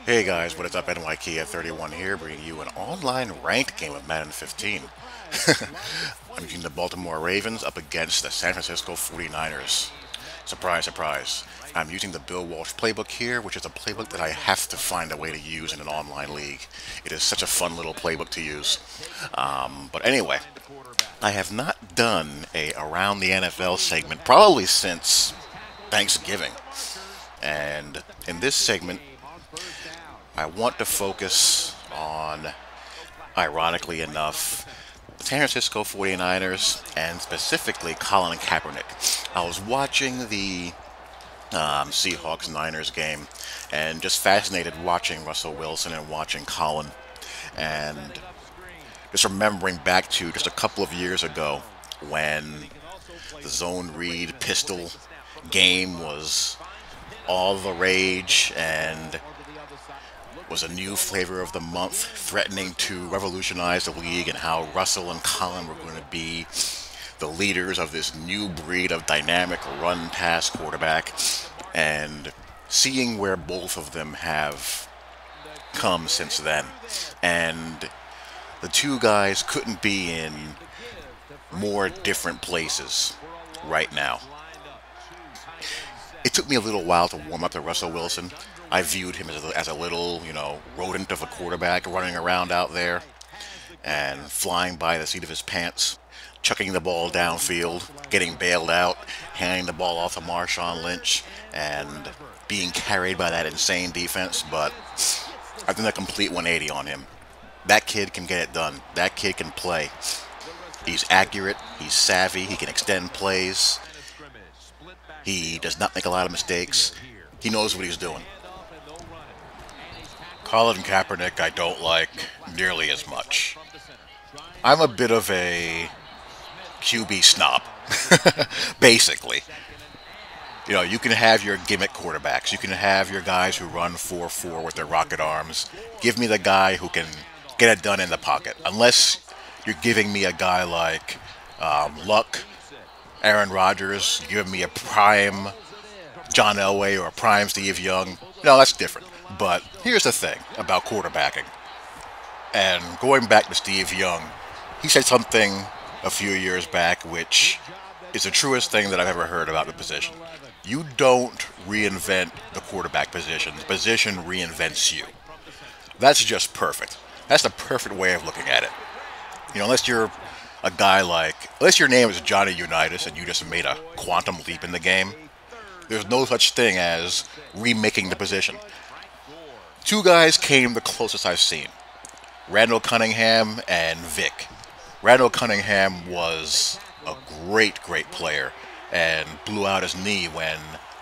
Hey guys, what is up? NYK31 here, bringing you an online ranked game of Madden 15. I'm using the Baltimore Ravens up against the San Francisco 49ers. Surprise, surprise. I'm using the Bill Walsh playbook here, which is a playbook that I have to find a way to use in an online league. It is such a fun little playbook to use. But anyway, I have not done a Around the NFL segment probably since Thanksgiving. And in this segment, I want to focus on, ironically enough, the San Francisco 49ers and specifically Colin Kaepernick. I was watching the Seahawks Niners game and just fascinated watching Russell Wilson and watching Colin and just remembering back to just a couple of years ago when the zone read pistol game was all the rage and was a new flavor of the month, threatening to revolutionize the league, and how Russell and Colin were going to be the leaders of this new breed of dynamic run pass quarterback, and seeing where both of them have come since then. And the two guys couldn't be in more different places right now. It took me a little while to warm up to Russell Wilson. I viewed him as a little, rodent of a quarterback running around out there and flying by the seat of his pants, chucking the ball downfield, getting bailed out, handing the ball off to Marshawn Lynch, and being carried by that insane defense. But I've done a complete 180 on him. That kid can get it done. That kid can play. He's accurate. He's savvy. He can extend plays. He does not make a lot of mistakes. He knows what he's doing. Colin Kaepernick I don't like nearly as much. I'm a bit of a QB snob, basically. You can have your gimmick quarterbacks. You can have your guys who run 4-4 with their rocket arms. Give me the guy who can get it done in the pocket. Unless you're giving me a guy like Luck, Aaron Rodgers, giving me a prime John Elway or a prime Steve Young. No, that's different. But here's the thing about quarterbacking. And going back to Steve Young, he said something a few years back which is the truest thing that I've ever heard about the position. You don't reinvent the quarterback position. The position reinvents you. That's just perfect. That's the perfect way of looking at it. Unless you're a guy unless your name is Johnny Unitas and you just made a quantum leap in the game, there's no such thing as remaking the position. Two guys came the closest I've seen. Randall Cunningham and Vic. Randall Cunningham was a great, great player and blew out his knee when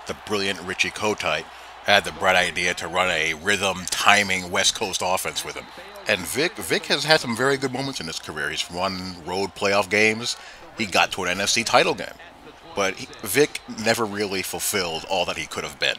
the brilliant Richie Kotite had the bright idea to run a rhythm, timing West Coast offense with him. And Vic has had some very good moments in his career. He's won road playoff games. He got to an NFC title game. But Vic never really fulfilled all that he could have been.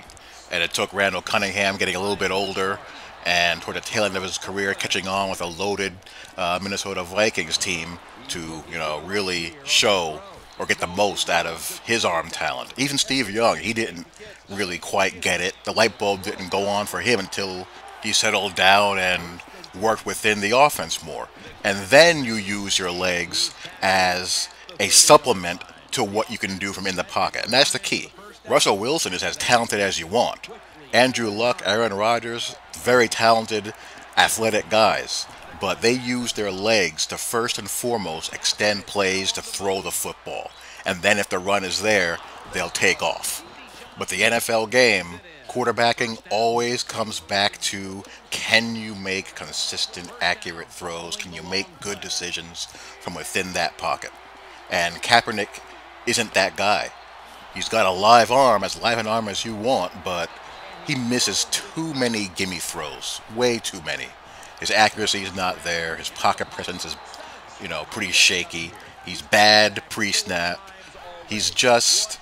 And it took Randall Cunningham getting a little bit older and toward the tail end of his career catching on with a loaded Minnesota Vikings team to, really show or get the most out of his arm talent. Even Steve Young, he didn't really quite get it. The light bulb didn't go on for him until he settled down and worked within the offense more. And then you use your legs as a supplement to what you can do from in the pocket. And that's the key. Russell Wilson is as talented as you want. Andrew Luck, Aaron Rodgers, very talented, athletic guys. But they use their legs to first and foremost extend plays to throw the football. And then if the run is there, they'll take off. But the NFL game, quarterbacking always comes back to, can you make consistent, accurate throws? Can you make good decisions from within that pocket? And Kaepernick isn't that guy. He's got a live arm, as live an arm as you want, but he misses too many gimme throws. Way too many. His accuracy is not there. His pocket presence is, pretty shaky. He's bad pre-snap. He's just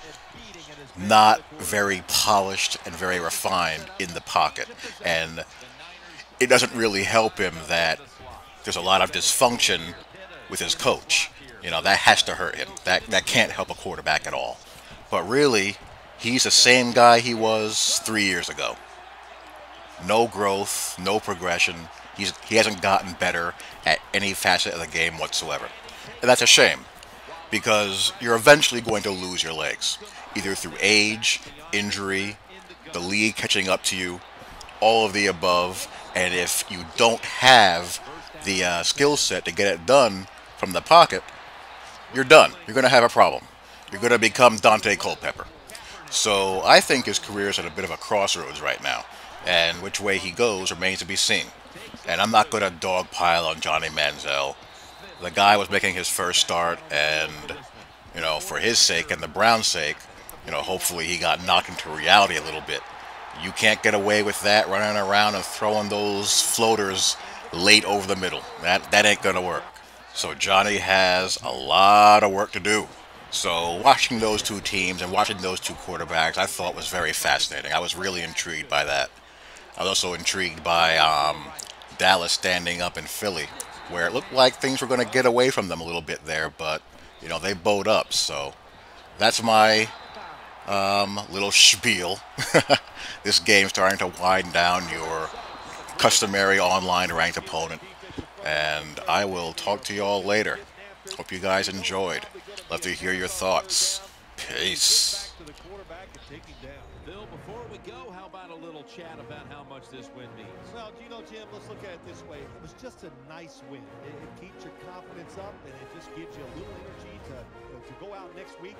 not very polished and very refined in the pocket. And it doesn't really help him that there's a lot of dysfunction with his coach. That has to hurt him. That can't help a quarterback at all. But really, he's the same guy he was 3 years ago. No growth, no progression. He hasn't gotten better at any facet of the game whatsoever. And that's a shame because you're eventually going to lose your legs, either through age, injury, the league catching up to you, all of the above. And if you don't have the skill set to get it done from the pocket, you're done. You're going to have a problem. You're going to become Dante Culpepper. So I think his career is at a bit of a crossroads right now, and which way he goes remains to be seen. And I'm not going to dogpile on Johnny Manziel. The guy was making his first start, and for his sake and the Browns' sake, hopefully he got knocked into reality a little bit. You can't get away with that running around and throwing those floaters late over the middle. That ain't gonna work. So Johnny has a lot of work to do. So watching those two teams and watching those two quarterbacks, I thought was very fascinating. I was really intrigued by that. I was also intrigued by Dallas standing up in Philly, where it looked like things were going to get away from them a little bit there, but they bowed up. So that's my little spiel. This game starting to wind down your customary online ranked opponent, and I will talk to you all later. Hope you guys enjoyed. Love to hear your thoughts. Peace. Bill, before we go, how about a little chat about how much this win means? Well, Jim, let's look at it this way. It was just a nice win. It keeps your confidence up, and it just gives you a little energy to go out next week.